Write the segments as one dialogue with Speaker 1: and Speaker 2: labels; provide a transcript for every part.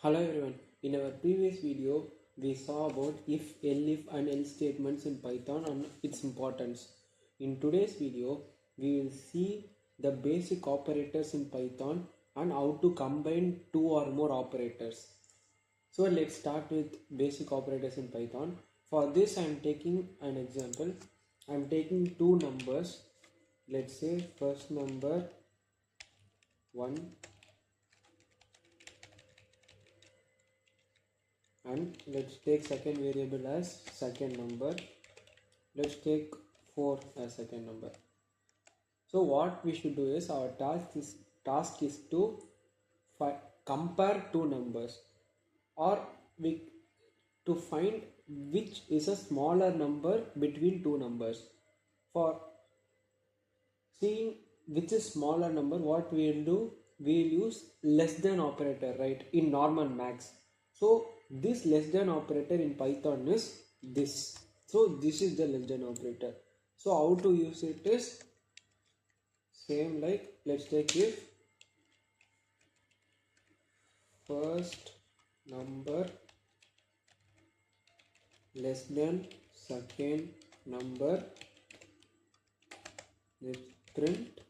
Speaker 1: Hello everyone. In our previous video, we saw about if, elif and else statements in Python and its importance. In today's video, we will see the basic operators in Python and how to combine two or more operators. So let's start with basic operators in Python. For this I am taking an example. I am taking two numbers. Let's say first number 1 and let's take second variable as second number. Let's take 4 as second number. So what we should do is our task is to compare two numbers, or we to find which is a smaller number between two numbers. For seeing which is smaller number, what we will do, we will use less than operator, right, in normal max. So this less than operator in Python is this. So this is the less than operator. So how to use it is same, like let's take if first number less than second number, let's print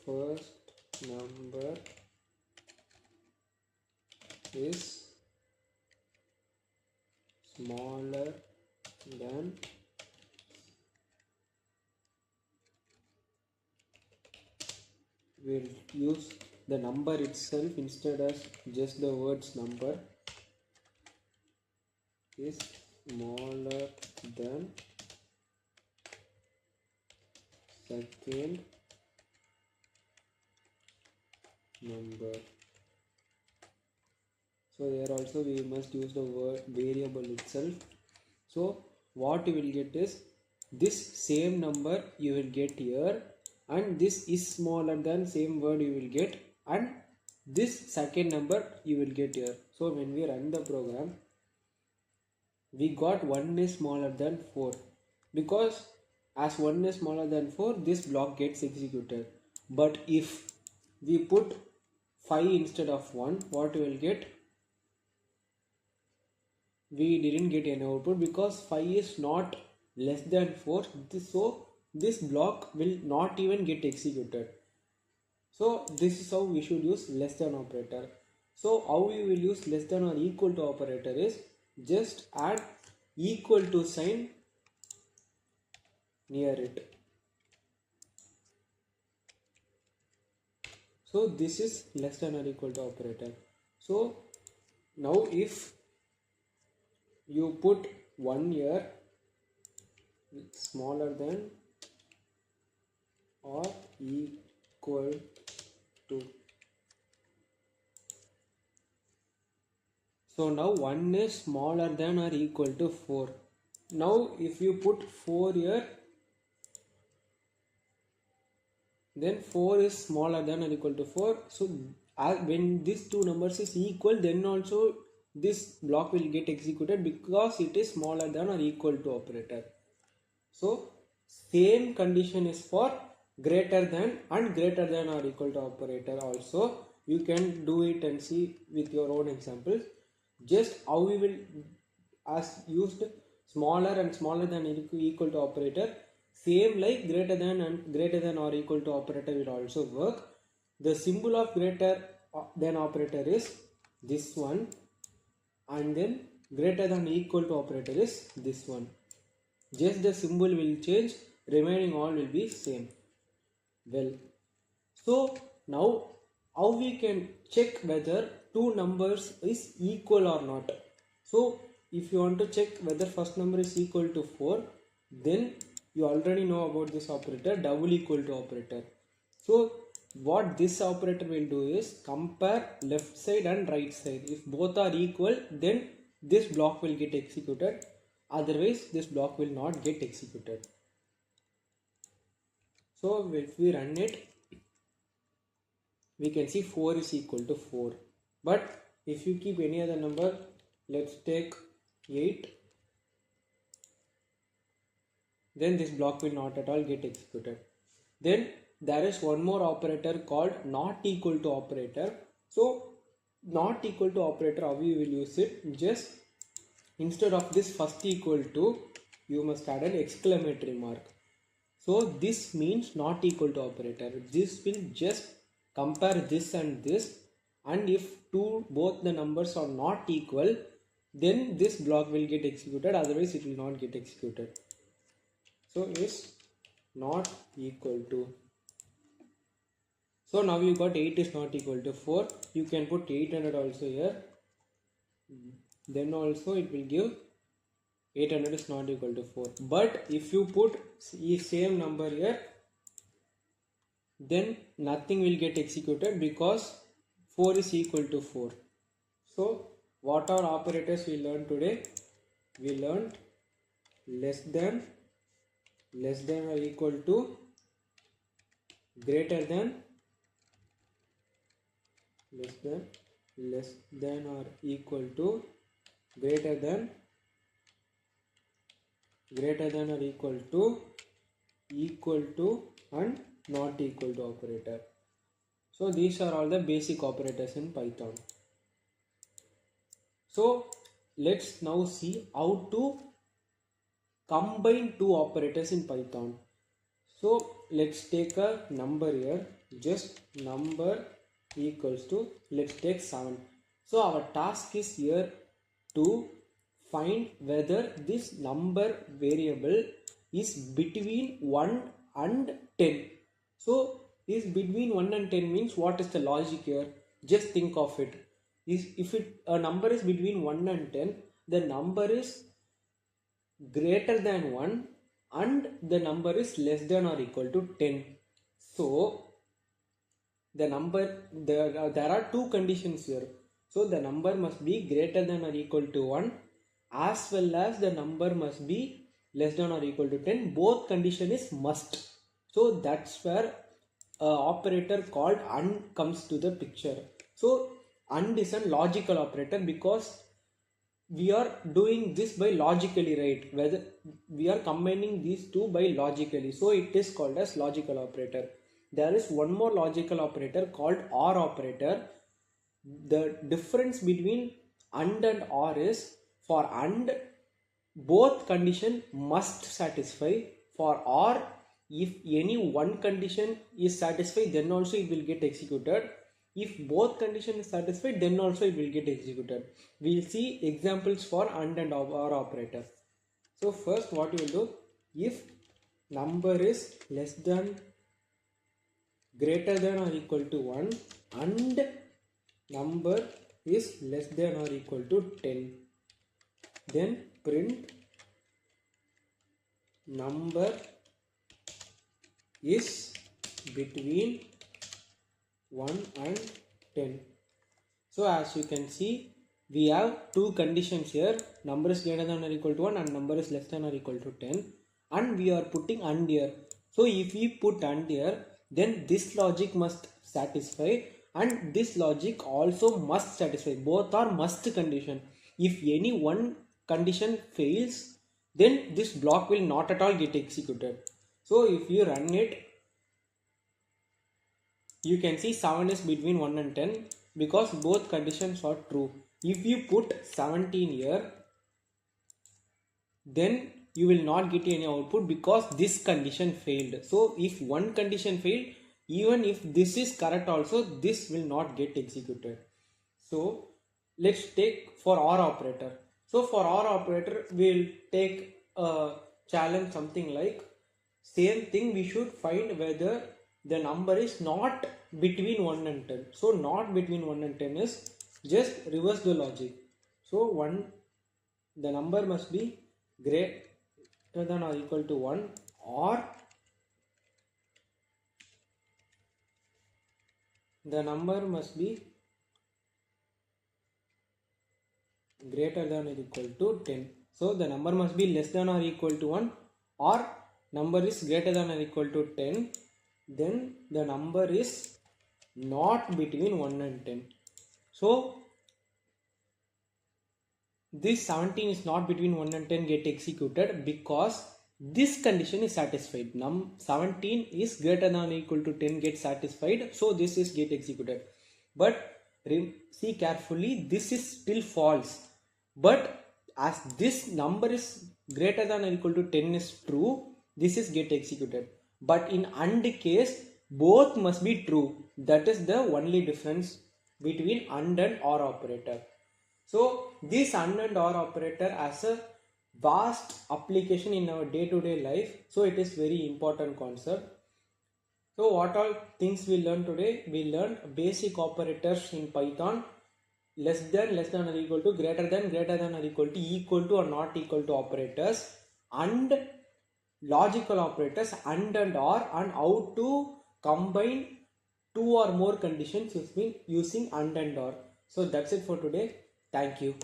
Speaker 1: first number is smaller than we'll use the number itself instead as just the words number is smaller than second number. So here also we must use the word variable itself. So what you will get is this same number you will get here, and this is smaller than same word you will get, and this second number you will get here. So when we run the program, we got 1 is smaller than 4, because as 1 is smaller than 4, this block gets executed. But if we put 5 instead of 1, what we will get? We didn't get any output because 5 is not less than 4. So this block will not even get executed. So this is how we should use less than operator. So how we will use less than or equal to operator is just add equal to sign near it. So this is less than or equal to operator. So now if you put 1 here, smaller than or equal to. So now 1 is smaller than or equal to 4. Now if you put 4 here, then 4 is smaller than or equal to 4. So when these two numbers is equal, then also this block will get executed because it is smaller than or equal to operator. So same condition is for greater than and greater than or equal to operator also. You can do it and see with your own examples. Just how we will as used smaller and smaller than equal to operator, same like greater than and greater than or equal to operator will also work. The symbol of greater than operator is this one, and then greater than equal to operator is this one. Just the symbol will change, remaining all will be same. Well, so now how we can check whether two numbers is equal or not? So if you want to check whether first number is equal to 4, then you already know about this operator, double equal to operator. So what this operator will do is compare left side and right side. If both are equal, then this block will get executed. Otherwise this block will not get executed. So if we run it, we can see 4 is equal to 4. But if you keep any other number, let's take 8, then this block will not at all get executed. Then there is one more operator called not equal to operator. So not equal to operator, how you will use it? Just instead of this first equal to, you must add an exclamatory mark. So this means not equal to operator. This will just compare this and this, and if both the numbers are not equal, then this block will get executed, otherwise it will not get executed. So is not equal to. So now you got 8 is not equal to 4. You can put 800 also here. Then also it will give 800 is not equal to 4. But if you put same number here, then nothing will get executed because 4 is equal to 4. So what are operators we learned today? We learned less than or equal to, greater than, less than or equal to, greater than or equal to, and not equal to operator. So these are all the basic operators in Python. So let's now see how to combine two operators in Python. So let's take a number here, just number equals to, let's take 7. So our task is here to find whether this number variable is between 1 and 10. So is between 1 and 10 means what is the logic here? Just think of it. If a number is between 1 and 10, the number is greater than 1 and the number is less than or equal to 10. So the number, there are two conditions here. So the number must be greater than or equal to 1, as well as the number must be less than or equal to 10. Both condition is must. So that's where operator called AND comes to the picture. So AND is a logical operator because we are doing this by logically, right? Whether we are combining these two by logically, so it is called as logical operator. There is one more logical operator called OR operator. The difference between AND and OR is, for AND both condition must satisfy. For OR, if any one condition is satisfied, then also it will get executed. If both condition is satisfied, then also it will get executed. We will see examples for AND and OR operator. So first what you will do, if number is less than, greater than or equal to 1 and number is less than or equal to 10, then print number is between 1 and 10. So as you can see, we have two conditions here, number is greater than or equal to 1 and number is less than or equal to 10, and we are putting AND here. So if we put AND here, then this logic must satisfy and this logic also must satisfy. Both are must condition. If any one condition fails, then this block will not at all get executed. So if you run it, you can see 7 is between 1 and 10 because both conditions are true. If you put 17 here, then you will not get any output because this condition failed. So if one condition failed, even if this is correct also, this will not get executed. So let's take for OR operator. So for OR operator, we will take a challenge something like, same thing, we should find whether the number is not between 1 and 10. So not between 1 and 10 is, just reverse the logic. So the number must be greater than or equal to 1, or the number must be greater than or equal to 10. So the number must be less than or equal to 1, or number is greater than or equal to 10, then the number is not between 1 and 10. So this 17 is not between 1 and 10 get executed because this condition is satisfied. 17 is greater than or equal to 10 gets satisfied, so this is get executed. But see carefully, this is still false. But as this number is greater than or equal to 10 is true, this is get executed. But in AND case, both must be true. That is the only difference between AND and OR operator. So this AND and OR operator has a vast application in our day-to-day life. So it is very important concept. So what all things we learned today? We learned basic operators in Python. Less than or equal to, greater than or equal to or not equal to operators, and logical operators AND and OR, and how to combine two or more conditions using AND and OR. So that's it for today. Thank you.